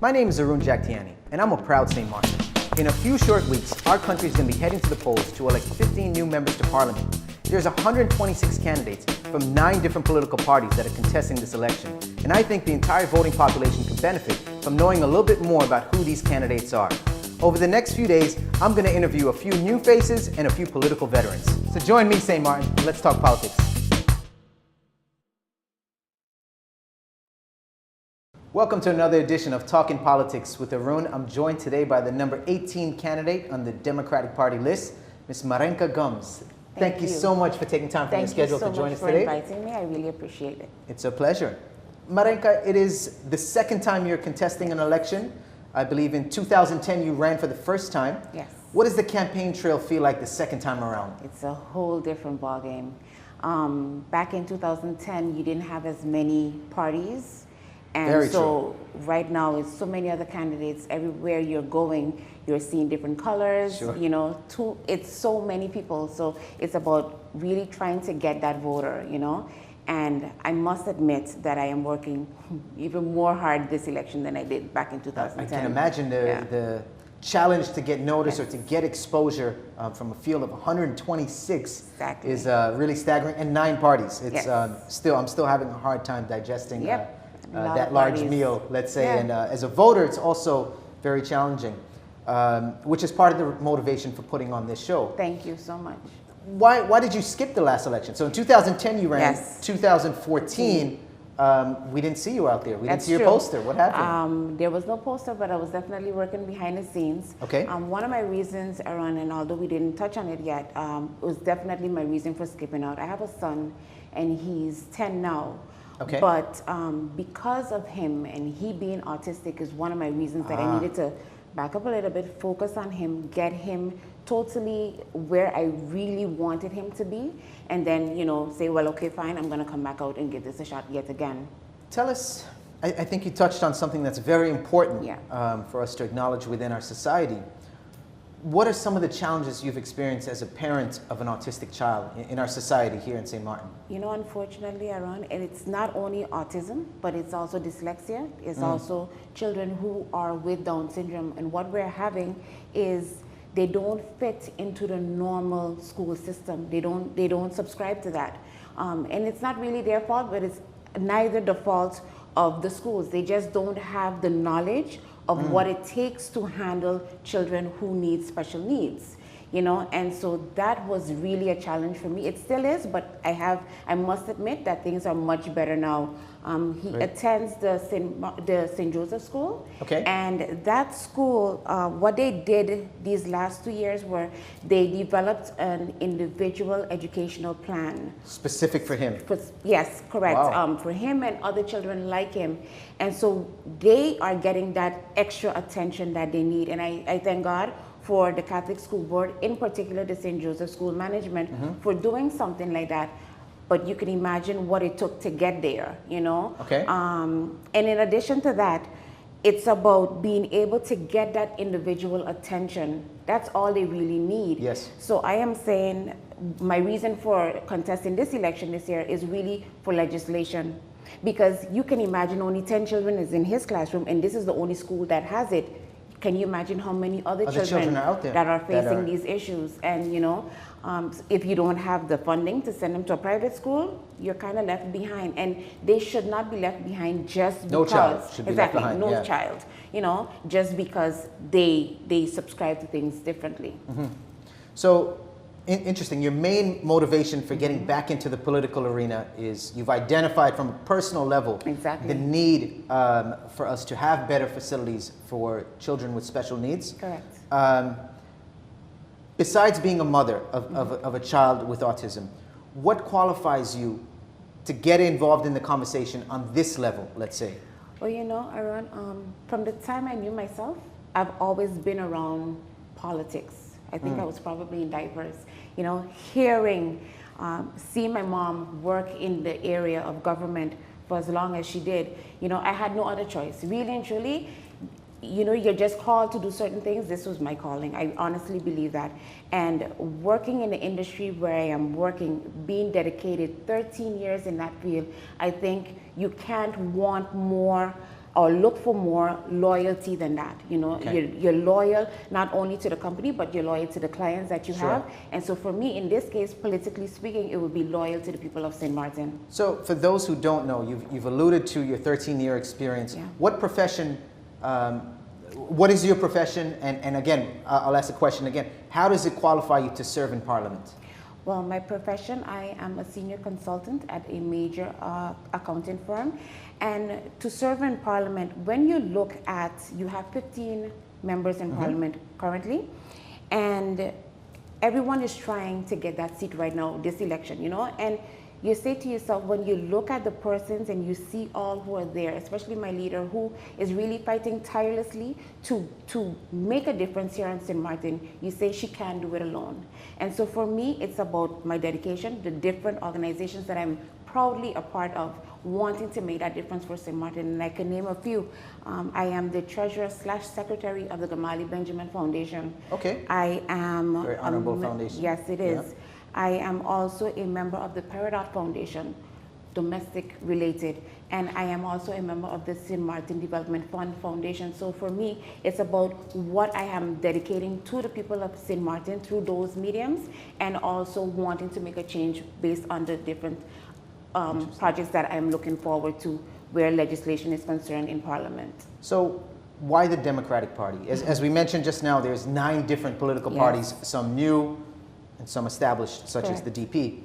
My name is Arun Jagtiani, and I'm a proud St. Martin. In a few short weeks, our country is going to be heading to the polls to elect 15 new members to Parliament. There's 126 candidates from 9 different political parties that are contesting this election, and I think the entire voting population could benefit from knowing a little bit more about who these candidates are. Over the next few days, I'm going to interview a few new faces and a few political veterans. So join me, St. Martin, and let's talk politics. Welcome to another edition of Talking Politics with Arun. I'm joined today by the number 18 candidate on the Democratic Party list, Ms. Marinka Gumbs. Thank you so much for taking time from your schedule to join us today. Thank you so much for inviting me. I really appreciate it. It's a pleasure. Marinka, it is the second time you're contesting an election. I believe in 2010 you ran for the first time. Yes. What does the campaign trail feel like the second time around? It's a whole different ballgame. Back in 2010, you didn't have as many parties. And Very so right now, it's so many other candidates. Everywhere you're going, you're seeing different colors. Sure. You know, it's so many people. So it's about really trying to get that voter, you know. And I must admit that I am working even more hard this election than I did back in 2010. I can imagine the challenge to get noticed or to get exposure from a field of 126 is really staggering, and 9 parties. It's I'm still having a hard time digesting that large meal, let's say. And as a voter, it's also very challenging, which is part of the motivation for putting on this show. Thank you so much. Why did you skip the last election? So in 2010 you ran. 2014 we didn't see you out there. We didn't see your poster. What happened? There was no poster, but I was definitely working behind the scenes. Okay. One of my reasons, Aaron, and although we didn't touch on it yet, was definitely my reason for skipping out. I have a son, and he's 10 now. Okay. But because of him and he being autistic is one of my reasons that I needed to back up a little bit, focus on him, get him totally where I really wanted him to be, and then, you know, say, well, okay, fine, I'm going to come back out and give this a shot yet again. Tell us, I think you touched on something that's very important for us to acknowledge within our society. What are some of the challenges you've experienced as a parent of an autistic child in our society here in St. Martin? You know, unfortunately, Aaron, it's not only autism, but it's also dyslexia. It's also children who are with Down syndrome. And what we're having is they don't fit into the normal school system. They don't subscribe to that. And it's not really their fault, but it's neither the fault of the schools. They just don't have the knowledge of what it takes to handle children who need special needs, you know, and so that was really a challenge for me. It still is, but I must admit that things are much better now. He attends the St. Joseph School, and that school, what they did these last 2 years were they developed an individual educational plan. Specific for him? Yes, correct. Wow. For him and other children like him. And so they are getting that extra attention that they need. And I thank God for the Catholic School Board, in particular the St. Joseph School Management, for doing something like that. But you can imagine what it took to get there, you know? Okay. And in addition to that, it's about being able to get that individual attention. That's all they really need. Yes. So I am saying my reason for contesting this election this year is really for legislation. Because you can imagine only 10 children is in his classroom, and this is the only school that has it. Can you imagine how many other children are out there that are facing these issues? And, you know, if you don't have the funding to send them to a private school, you're kind of left behind. And they should not be left behind just because. No child should be left behind. No child, you know, just because they subscribe to things differently. So, interesting. Your main motivation for getting back into the political arena is you've identified from a personal level the need for us to have better facilities for children with special needs. Correct. Besides being a mother of a child with autism, what qualifies you to get involved in the conversation on this level, let's say? Well, you know, Aaron, from the time I knew myself, I've always been around politics. I think I was probably in diapers. You know, seeing my mom work in the area of government for as long as she did, you know, I had no other choice. Really and truly, you know, you're just called to do certain things. This was my calling. I honestly believe that. And working in the industry where I am working, being dedicated 13 years in that field, I think you can't want more or look for more loyalty than that. You know, Okay. you're loyal not only to the company, but you're loyal to the clients that you Sure. have. And so for me, in this case, politically speaking, it would be loyal to the people of St. Martin. So for those who don't know, you've alluded to your 13-year experience. Yeah. What profession, what is your profession? And again, I'll ask the question again. How does it qualify you to serve in Parliament? Well, my profession, I am a senior consultant at a major accounting firm. And to serve in Parliament, when you look at, you have 15 members in Parliament currently, and everyone is trying to get that seat right now, this election, you know, and you say to yourself, when you look at the persons and you see all who are there, especially my leader who is really fighting tirelessly to make a difference here in St. Martin, you say she can't do it alone. And so for me, it's about my dedication, the different organizations that I'm proudly a part of, wanting to make that difference for St. Martin. And I can name a few. I am the treasurer/secretary of the Gamali Benjamin Foundation. Okay. I am Very honorable foundation. Yes, it is. Yeah. I am also a member of the Peridot Foundation, domestic related, and I am also a member of the St. Martin Development Fund Foundation. So for me, it's about what I am dedicating to the people of St. Martin through those mediums, and also wanting to make a change based on the different projects that I'm looking forward to where legislation is concerned in Parliament. So why the Democratic Party? As we mentioned just now, there's 9 different political Yes. parties, some new and some established, such as Correct. the DP.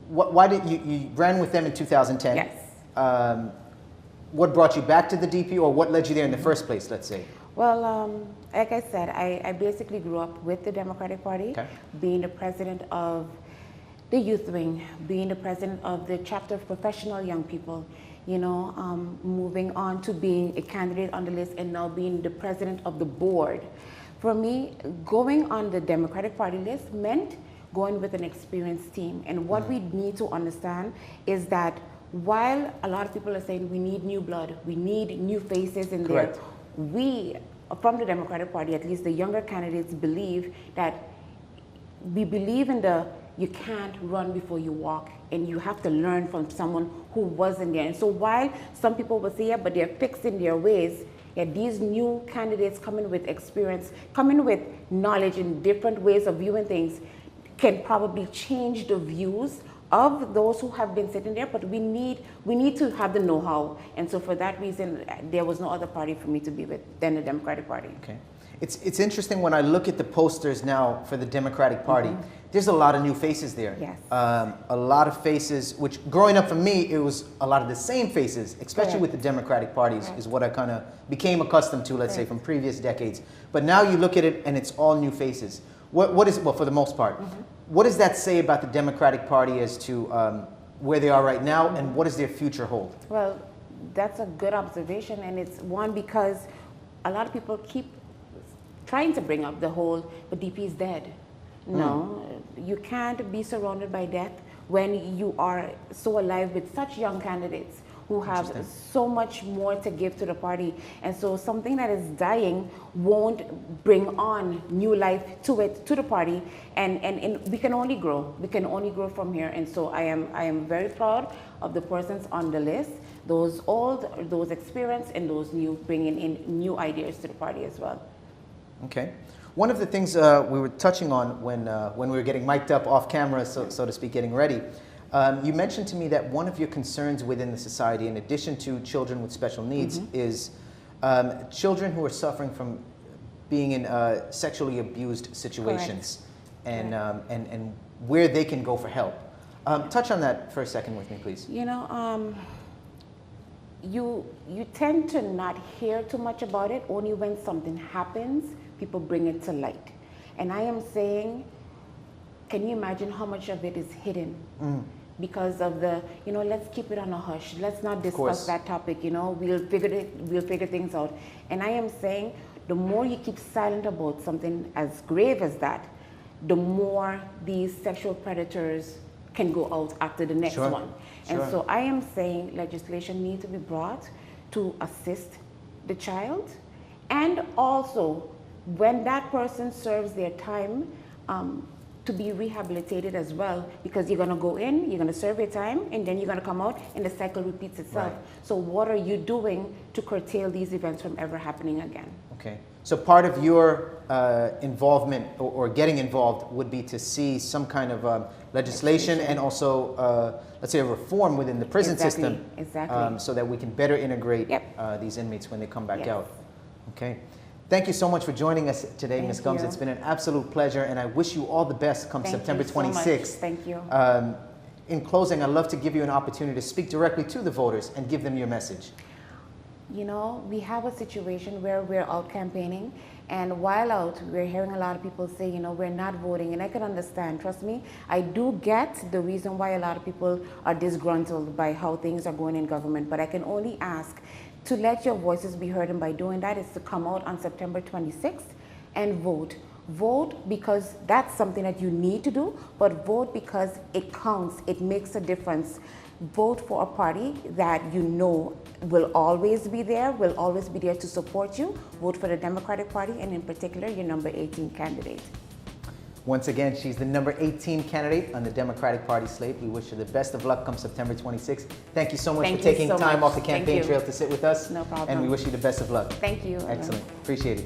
Why did you ran with them in 2010? Yes. What brought you back to the DP, or what led you there in the first place, let's say? Well, like I said, I basically grew up with the Democratic Party, Okay. being the president of the youth wing, being the president of the chapter of professional young people, you know, moving on to being a candidate on the list and now being the president of the board. For me, going on the Democratic Party list meant going with an experienced team. And what we need to understand is that while a lot of people are saying we need new blood, we need new faces in Correct. there, we, from the Democratic Party, at least the younger candidates, believe that we believe in the you can't run before you walk, and you have to learn from someone who wasn't there. And so while some people will say, yeah, but they're fixed in their ways, yeah, these new candidates coming with experience, coming with knowledge and different ways of viewing things can probably change the views of those who have been sitting there, but we need to have the know-how. And so for that reason, there was no other party for me to be with than the Democratic Party. Okay. It's interesting when I look at the posters now for the Democratic Party, there's a lot of new faces there. Yes. A lot of faces, which growing up for me, it was a lot of the same faces, especially Correct. with the Democratic parties, Correct. is what I kind of became accustomed to, let's say, Correct. from previous decades. But now you look at it and it's all new faces. What is, well, for the most part, what does that say about the Democratic Party as to where they are right now, and what does their future hold? Well, that's a good observation, and it's one because a lot of people keep trying to bring up the whole, but DP is dead. No, you can't be surrounded by death when you are so alive with such young candidates who have so much more to give to the party. And so something that is dying won't bring on new life to it, to the party. And we can only grow. We can only grow from here. And so I am very proud of the persons on the list, those old, those experienced, and those new, bringing in new ideas to the party as well. Okay. One of the things we were touching on when we were getting mic'd up off camera, so to speak, getting ready, you mentioned to me that one of your concerns within the society, in addition to children with special needs, is children who are suffering from being in sexually abused situations, and where they can go for help. Touch on that for a second with me, please. You know, you tend to not hear too much about it. Only when something happens, people bring it to light. And I am saying, can you imagine how much of it is hidden? Because of the, you know, let's keep it on a hush. Let's not discuss that topic, you know, we'll figure things out. And I am saying, the more you keep silent about something as grave as that, the more these sexual predators can go out after the next one. And so I am saying legislation needs to be brought to assist the child, and also when that person serves their time, to be rehabilitated as well, because you're going to go in, you're going to serve your time, and then you're going to come out, and the cycle repeats itself. Right. So what are you doing to curtail these events from ever happening again? Okay. So part of your involvement or getting involved would be to see some kind of legislation and also, let's say, a reform within the prison system. Exactly. So that we can better integrate Yep. these inmates when they come back Yes. out. Okay. Thank you so much for joining us today, Thank Ms. Gumbs. you. It's been an absolute pleasure, and I wish you all the best come Thank September you so much. 26th. Thank you. In closing, I'd love to give you an opportunity to speak directly to the voters and give them your message. You know, we have a situation where we're out campaigning, and while out, we're hearing a lot of people say, you know, we're not voting, and I can understand. Trust me, I do get the reason why a lot of people are disgruntled by how things are going in government, but I can only ask to let your voices be heard, and by doing that is to come out on September 26th and vote. Vote because that's something that you need to do, but vote because it counts, it makes a difference. Vote for a party that you know will always be there to support you. Vote for the Democratic Party, and in particular, your number 18 candidate. Once again, she's the number 18 candidate on the Democratic Party slate. We wish her the best of luck come September 26th. Thank you so much Thank for you taking so time much. off the Thank campaign you. trail to sit with us. No problem. And we wish you the best of luck. Thank you. Excellent. Appreciate it.